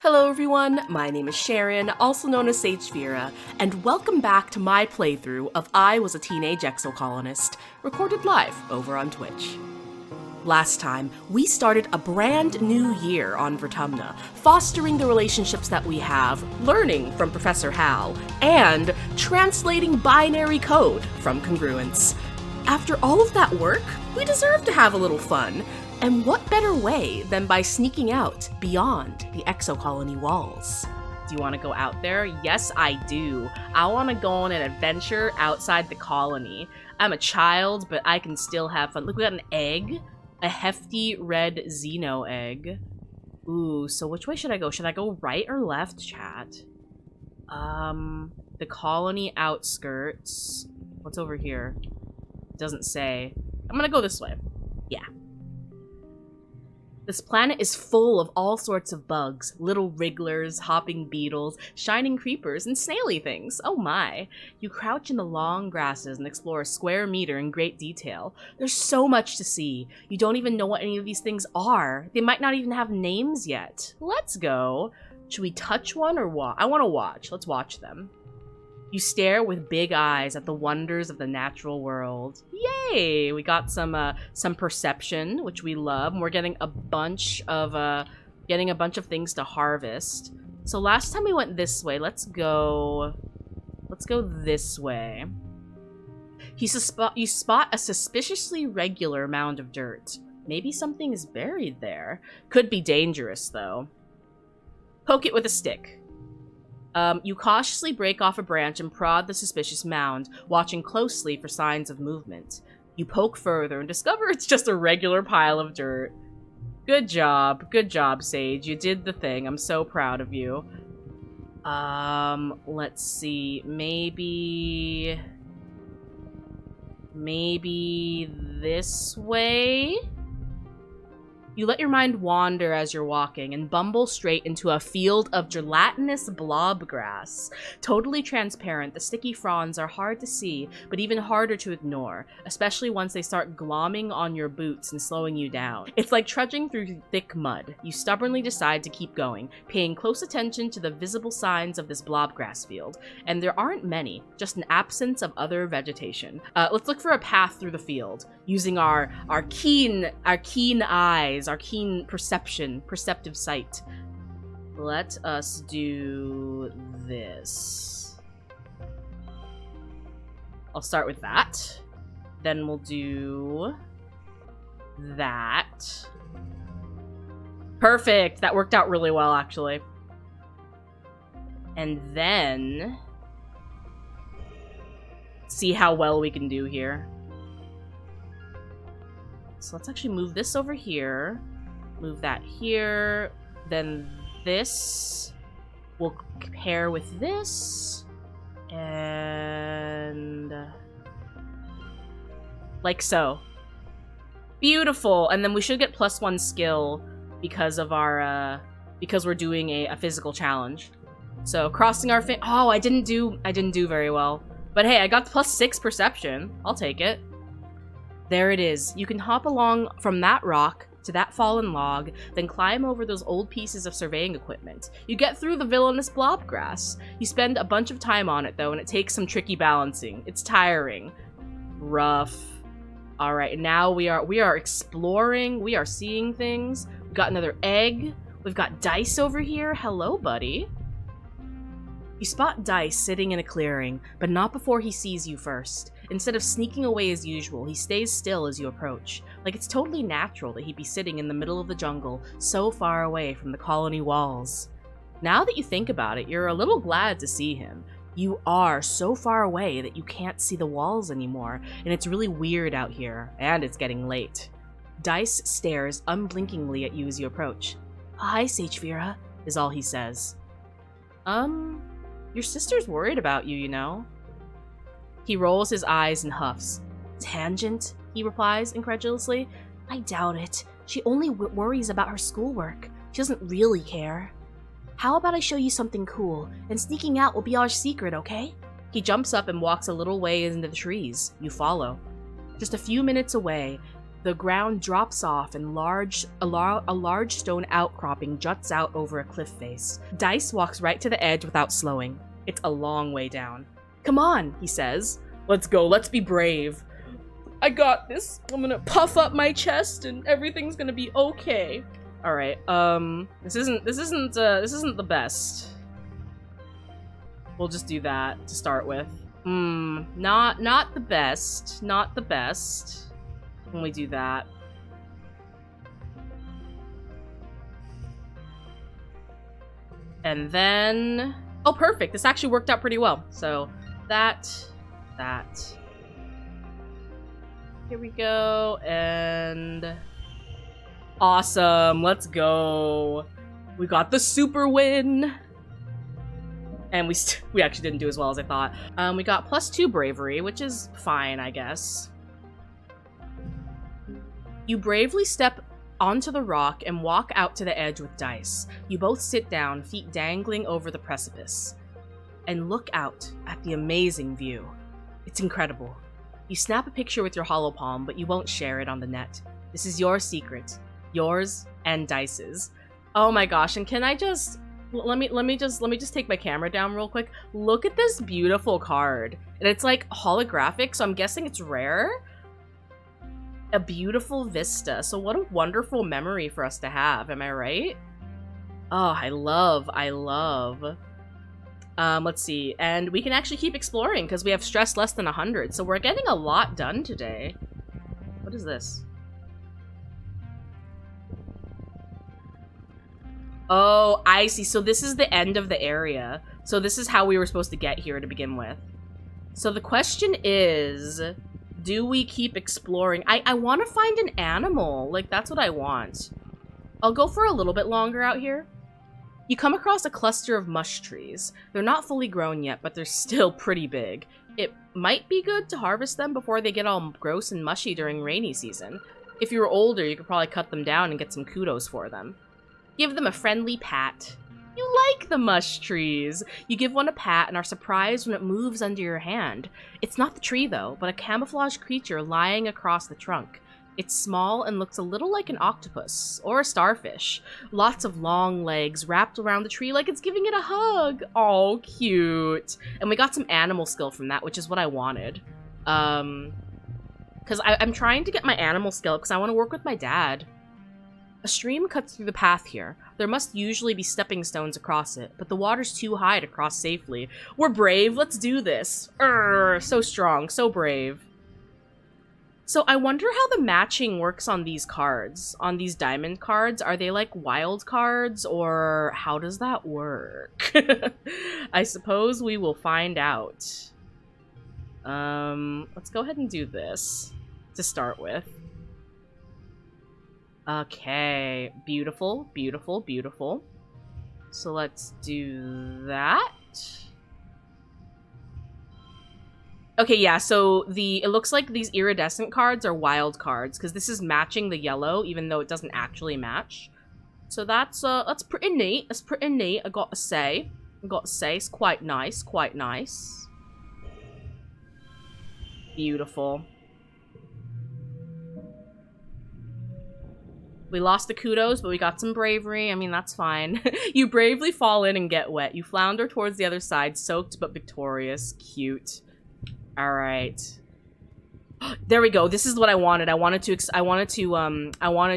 Hello everyone, my name is Sharon, also known as Sagefira, and welcome back to my playthrough of I Was a Teenage Exocolonist, recorded live over on Twitch. Last time, we started a brand new year on Vertumna, fostering the relationships that we have, learning from Professor Hal, and translating binary code from Congruence. After all of that work, we deserve to have a little fun. And what better way than by sneaking out beyond the Exocolony walls? Do you want to go out there? Yes, I do. I want to go on an adventure outside the colony. I'm a child, but I can still have fun. Look, we got an egg. A hefty red Xeno egg. Ooh, so which way should I go? Should I go right or left, chat? The colony outskirts. What's over here? It doesn't say. I'm gonna go this way. Yeah. This planet is full of all sorts of bugs, little wrigglers, hopping beetles, shining creepers, and snaily things. Oh my. You crouch in the long grasses and explore a square meter in great detail. There's so much to see. You don't even know what any of these things are. They might not even have names yet. Let's go. Should we touch one or watch? I want to watch. Let's watch them. You stare with big eyes at the wonders of the natural world. Yay! We got some perception, which we love. And we're getting a bunch of things to harvest. So last time we went this way. Let's go this way. You spot a suspiciously regular mound of dirt. Maybe something is buried there. Could be dangerous though. Poke it with a stick. You cautiously break off a branch and prod the suspicious mound, watching closely for signs of movement. You poke further and discover it's just a regular pile of dirt. Good job, Sage. You did the thing. I'm so proud of you. Let's see. Maybe this way? You let your mind wander as you're walking and bumble straight into a field of gelatinous blob grass. Totally transparent, the sticky fronds are hard to see, but even harder to ignore, especially once they start glomming on your boots and slowing you down. It's like trudging through thick mud. You stubbornly decide to keep going, paying close attention to the visible signs of this blob grass field. And there aren't many, just an absence of other vegetation. Let's look for a path through the field, using our keen eyes, our keen perceptive sight. Let us do this. I'll start with that. Then we'll do that. Perfect! That worked out really well, actually. And then see how well we can do here. So let's actually move this over here, move that here, then this will pair with this, and like so. Beautiful! And then we should get +1 skill because of our, because we're doing a physical challenge. So crossing our oh, I didn't do very well. But hey, I got +6 perception. I'll take it. There it is. You can hop along from that rock to that fallen log, then climb over those old pieces of surveying equipment. You get through the villainous blob grass. You spend a bunch of time on it, though, and it takes some tricky balancing. It's tiring. Rough. Alright, now we are exploring. We are seeing things. We've got another egg. We've got Dice over here. Hello, buddy. You spot Dice sitting in a clearing, but not before he sees you first. Instead of sneaking away as usual, he stays still as you approach. Like it's totally natural that he'd be sitting in the middle of the jungle, so far away from the colony walls. Now that you think about it, you're a little glad to see him. You are so far away that you can't see the walls anymore, and it's really weird out here, and it's getting late. Dice stares unblinkingly at you as you approach. "Hi, Sagefira," is all he says. Your sister's worried about you, you know. He rolls his eyes and huffs. "Tangent?" he replies incredulously. "I doubt it. She only worries about her schoolwork. She doesn't really care. How about I show you something cool, and sneaking out will be our secret, okay?" He jumps up and walks a little way into the trees. You follow. Just a few minutes away, The ground drops off and a large stone outcropping juts out over a cliff face. Dice walks right to the edge without slowing. It's a long way down. Come on, he says. Let's go, let's be brave. I got this. I'm gonna puff up my chest and everything's gonna be okay. Alright, this isn't the best. We'll just do that to start with. Not the best. Not the best. When we do that. And then... Oh, perfect. This actually worked out pretty well. So, that. Here we go, and... Awesome, let's go. We got the super win. And we actually didn't do as well as I thought. We got +2 bravery, which is fine, I guess. You bravely step onto the rock and walk out to the edge with Dice. You both sit down, feet dangling over the precipice, and look out at the amazing view. It's incredible. You snap a picture with your hollow palm, but you won't share it on the net. This is your secret. Yours and Dice's. Oh my gosh, and can I just... Let me just take my camera down real quick. Look at this beautiful card. And it's like holographic, so I'm guessing it's rare. A beautiful vista. So what a wonderful memory for us to have, am I right? Oh, I love. Let's see. And we can actually keep exploring because we have stress less than 100. So we're getting a lot done today. What is this? Oh, I see. So this is the end of the area. So this is how we were supposed to get here to begin with. So the question is, do we keep exploring? I want to find an animal. Like, that's what I want. I'll go for a little bit longer out here. You come across a cluster of mush trees. They're not fully grown yet, but they're still pretty big. It might be good to harvest them before they get all gross and mushy during rainy season. If you were older, you could probably cut them down and get some kudos for them. Give them a friendly pat. You like the mush trees. You give one a pat and are surprised when it moves under your hand. It's not the tree, though, but a camouflaged creature lying across the trunk. It's small and looks a little like an octopus, or a starfish. Lots of long legs wrapped around the tree like it's giving it a hug. Oh, cute. And we got some animal skill from that, which is what I wanted. Because I'm trying to get my animal skill because I want to work with my dad. A stream cuts through the path here. There must usually be stepping stones across it, but the water's too high to cross safely. We're brave, let's do this. So strong, so brave. So I wonder how the matching works on these cards, on these diamond cards. Are they like wild cards, or how does that work? I suppose we will find out. Let's go ahead and do this to start with. Okay, beautiful, beautiful, beautiful. So let's do that. Okay, yeah, so it looks like these iridescent cards are wild cards, because this is matching the yellow, even though it doesn't actually match. So that's pretty neat, that's pretty neat, I gotta say. It's quite nice, quite nice. Beautiful. We lost the kudos, but we got some bravery. I mean, that's fine. You bravely fall in and get wet. You flounder towards the other side, soaked but victorious. Cute. All right. There we go. This is what I wanted. I wanted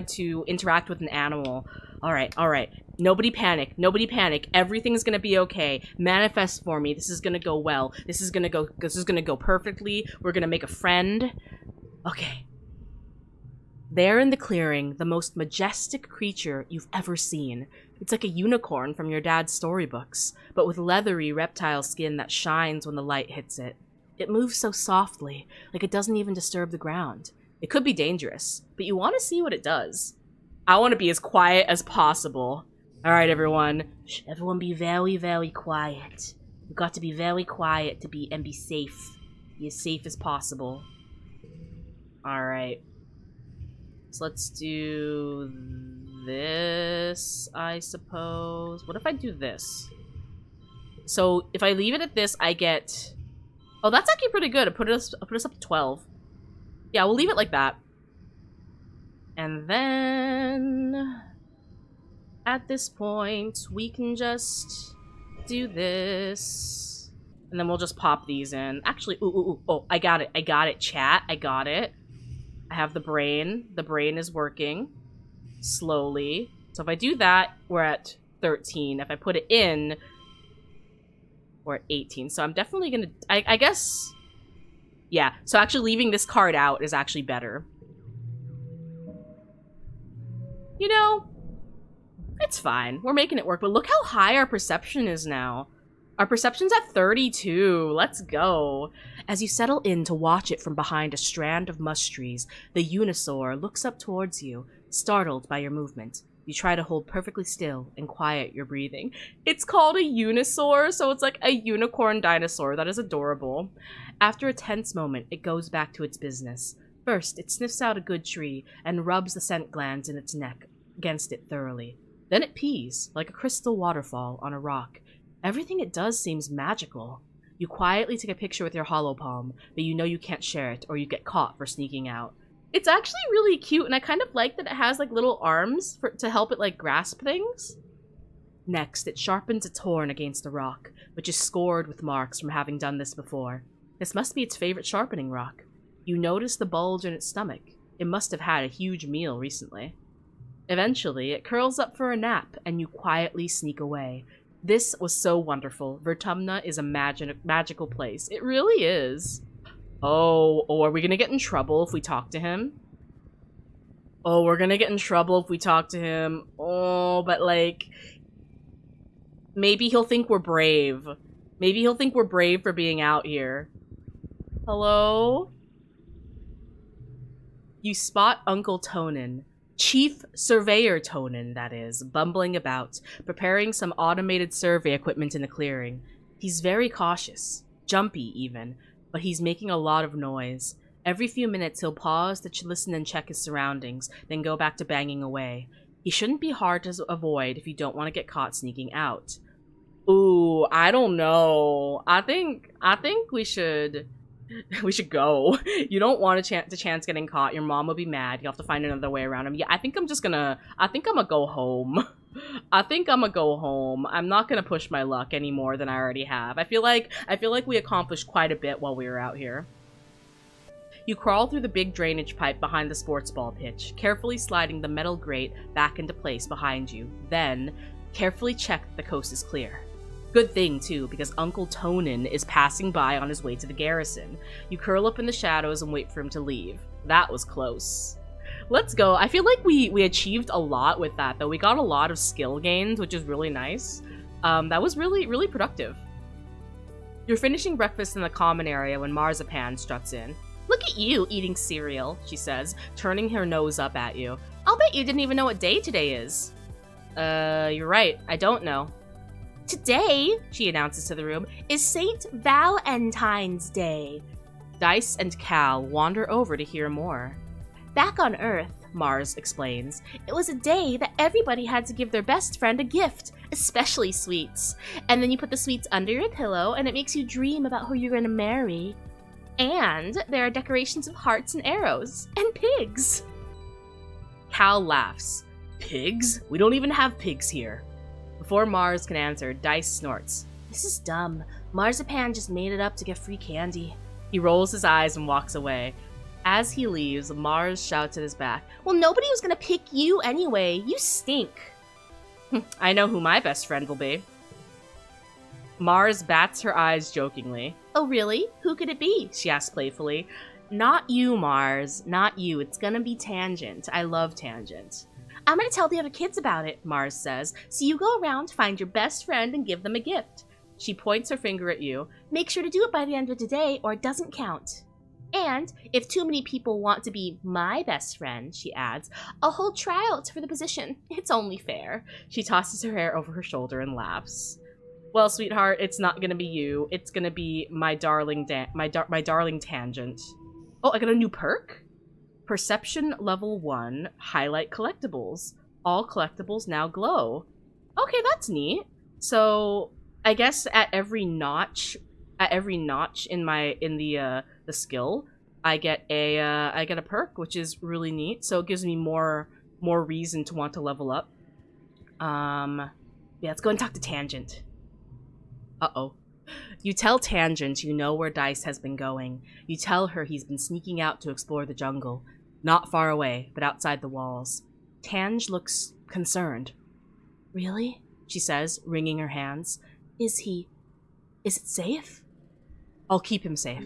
to interact with an animal. All right. Nobody panic. Nobody panic. Everything's gonna be okay. Manifest for me. This is gonna go well. This is gonna go perfectly. We're gonna make a friend. Okay. There in the clearing, the most majestic creature you've ever seen. It's like a unicorn from your dad's storybooks, but with leathery reptile skin that shines when the light hits it. It moves so softly, like it doesn't even disturb the ground. It could be dangerous, but you want to see what it does. I want to be as quiet as possible. Alright, everyone. Shh, everyone be very, very quiet. You've got to be very quiet and be safe. Be as safe as possible. Alright. So let's do this, I suppose. What if I do this? So if I leave it at this, I get... Oh, that's actually pretty good. It put us up to 12. Yeah, we'll leave it like that. And then at this point, we can just do this. And then we'll just pop these in. Actually, oh, I got it, chat. I got it. I have the brain. The brain is working slowly. So if I do that, we're at 13. If I put it in, we're at 18. So I'm definitely gonna, I guess, yeah. So actually leaving this card out is actually better. You know, it's fine. We're making it work. But look how high our perception is now. Our perception's at 32. Let's go. As you settle in to watch it from behind a strand of mush trees, the Unisaur looks up towards you, startled by your movement. You try to hold perfectly still and quiet your breathing. It's called a Unisaur, so it's like a unicorn dinosaur. That is adorable. After a tense moment, it goes back to its business. First, it sniffs out a good tree and rubs the scent glands in its neck against it thoroughly. Then it pees, like a crystal waterfall on a rock. Everything it does seems magical. You quietly take a picture with your hollow palm, but you know you can't share it or you get caught for sneaking out. It's actually really cute, and I kind of like that it has like little arms to help it like grasp things. Next, it sharpens its horn against the rock, which is scored with marks from having done this before. This must be its favorite sharpening rock. You notice the bulge in its stomach. It must have had a huge meal recently. Eventually, it curls up for a nap, and you quietly sneak away. This was so wonderful. Vertumna is a magical place. It really is. Oh, are we gonna get in trouble if we talk to him? Oh, we're gonna get in trouble if we talk to him. Oh, but like, maybe he'll think we're brave. Maybe he'll think we're brave for being out here. Hello? You spot Uncle Tonin. Chief Surveyor Tonin, that is, bumbling about, preparing some automated survey equipment in the clearing. He's very cautious, jumpy even, but he's making a lot of noise. Every few minutes he'll pause to listen and check his surroundings, then go back to banging away. He shouldn't be hard to avoid if you don't want to get caught sneaking out. Ooh, I don't know. I think we should go. You don't want the chance getting caught. Your mom will be mad. You have to find another way around him. Yeah, I think I'm gonna go home. I'm not gonna push my luck any more than I already have. I feel like we accomplished quite a bit while we were out here. You crawl through the big drainage pipe behind the sports ball pitch, carefully sliding the metal grate back into place behind you. Then, carefully check that the coast is clear. Good thing, too, because Uncle Tonin is passing by on his way to the garrison. You curl up in the shadows and wait for him to leave. That was close. Let's go. I feel like we achieved a lot with that, though. We got a lot of skill gains, which is really nice. That was really, really productive. You're finishing breakfast in the common area when Marzipan struts in. Look at you eating cereal, she says, turning her nose up at you. I'll bet you didn't even know what day today is. You're right. I don't know. Today, she announces to the room, is St. Valentine's Day. Dice and Cal wander over to hear more. Back on Earth, Mars explains, it was a day that everybody had to give their best friend a gift, especially sweets. And then you put the sweets under your pillow, and it makes you dream about who you're going to marry. And there are decorations of hearts and arrows, and pigs. Cal laughs. Pigs? We don't even have pigs here. Before Mars can answer, Dice snorts. This is dumb. Marzipan just made it up to get free candy. He rolls his eyes and walks away. As he leaves, Mars shouts at his back, well, nobody was gonna pick you anyway. You stink. I know who my best friend will be. Mars bats her eyes jokingly. Oh, really? Who could it be? She asks playfully. Not you, Mars. Not you. It's gonna be Tangent. I love Tangent. I'm gonna tell the other kids about it, Mars says. So you go around, find your best friend, and give them a gift. She points her finger at you. Make sure to do it by the end of the day, or it doesn't count. And if too many people want to be my best friend, she adds, I'll hold tryouts for the position. It's only fair. She tosses her hair over her shoulder and laughs. Well, sweetheart, it's not gonna be you. It's gonna be my darling darling Tangent. Oh, I got a new perk? Perception level 1, highlight collectibles. All collectibles now glow. Okay, that's neat. So I guess at every notch in the skill, I get a perk, which is really neat. So it gives me more reason to want to level up. Yeah, let's go and talk to Tangent. Uh-oh. You tell Tangent you know where Dice has been going. You tell her he's been sneaking out to explore the jungle. Not far away, but outside the walls. Tange looks concerned. Really? She says, wringing her hands. Is it safe? I'll keep him safe.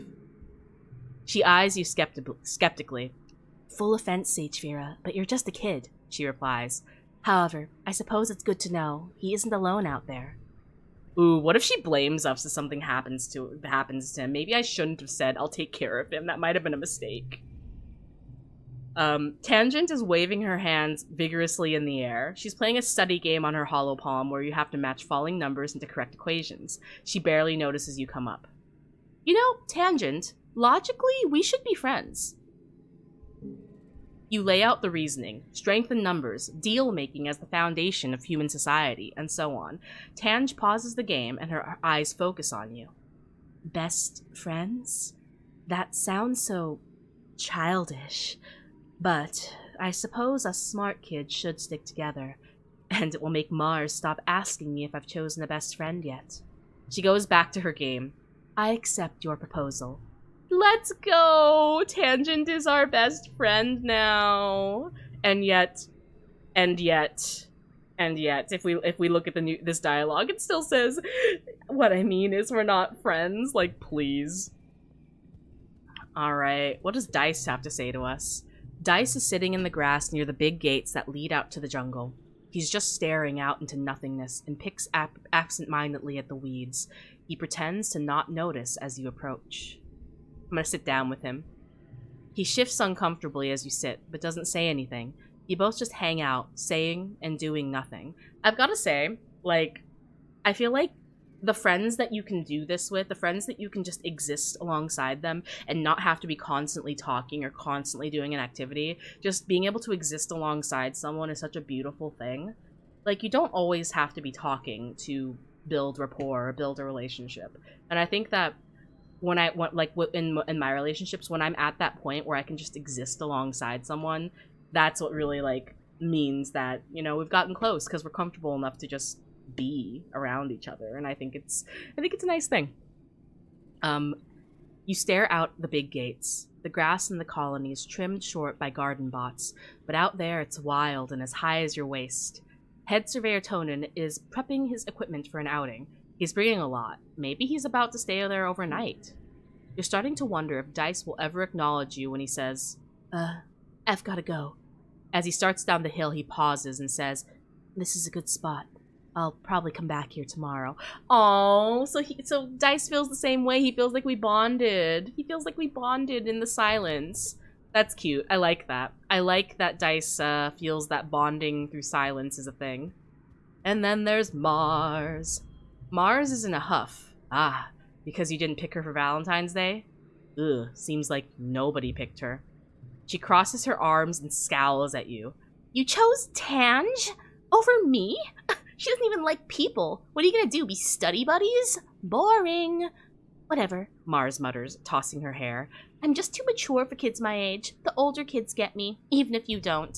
She eyes you skeptically. Full offense, Sagefira, but you're just a kid, she replies. However, I suppose it's good to know he isn't alone out there. Ooh, what if she blames us if something happens to him? Maybe I shouldn't have said, I'll take care of him. That might have been a mistake. Tangent is waving her hands vigorously in the air. She's playing a study game on her hollow palm where you have to match falling numbers into correct equations. She barely notices you come up. You know, Tangent, logically, we should be friends. You lay out the reasoning, strength in numbers, deal-making as the foundation of human society, and so on. Tange pauses the game and her eyes focus on you. Best friends? That sounds so childish. But I suppose us smart kids should stick together, and it will make Mars stop asking me if I've chosen a best friend yet. She goes back to her game. I accept your proposal. Let's go! Tangent is our best friend now. And yet, if we look at this dialogue, it still says, what I mean is we're not friends. Like, please. Alright, what does Dice have to say to us? Dice is sitting in the grass near the big gates that lead out to the jungle. He's just staring out into nothingness and picks absent-mindedly at the weeds. He pretends to not notice as you approach. I'm gonna sit down with him. He shifts uncomfortably as you sit, but doesn't say anything. You both just hang out, saying and doing nothing. I've gotta say, like, I feel like the friends that you can do this with, the friends that you can just exist alongside them and not have to be constantly talking or constantly doing an activity, just being able to exist alongside someone is such a beautiful thing. Like, you don't always have to be talking to build rapport or build a relationship. And I think that when I want, like, in my relationships, when I'm at that point where I can just exist alongside someone, that's what really, like, means that, you know, we've gotten close because we're comfortable enough to just be around each other, and I think it's a nice thing. You stare out the big gates. The grass in the colony is trimmed short by garden bots, but out there it's wild and as high as your waist. Head Surveyor Tonin is prepping his equipment for an outing. He's bringing a lot. Maybe he's about to stay there overnight. You're starting to wonder if Dice will ever acknowledge you when he says, I've gotta go. As he starts down the hill, he pauses and says, this is a good spot. I'll probably come back here tomorrow. Oh, so Dice feels the same way. He feels like we bonded. He feels like we bonded in the silence. That's cute. I like that. I like that Dice feels that bonding through silence is a thing. And then there's Mars. Mars is in a huff. Ah, because you didn't pick her for Valentine's Day? Ugh, seems like nobody picked her. She crosses her arms and scowls at you. You chose Tange over me? She doesn't even like people. What are you gonna do, be study buddies? Boring. Whatever, Mars mutters, tossing her hair. I'm just too mature for kids my age. The older kids get me, even if you don't.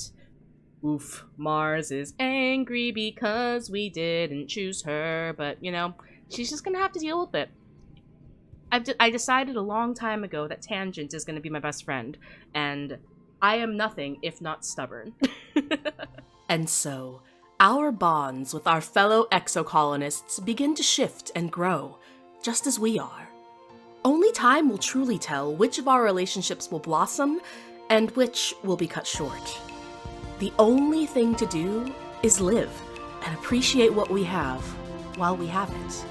Oof, Mars is angry because we didn't choose her, but, you know, she's just gonna have to deal with it. I decided a long time ago that Tangent is gonna be my best friend, and I am nothing if not stubborn. And so, our bonds with our fellow exocolonists begin to shift and grow, just as we are. Only time will truly tell which of our relationships will blossom and which will be cut short. The only thing to do is live and appreciate what we have while we have it.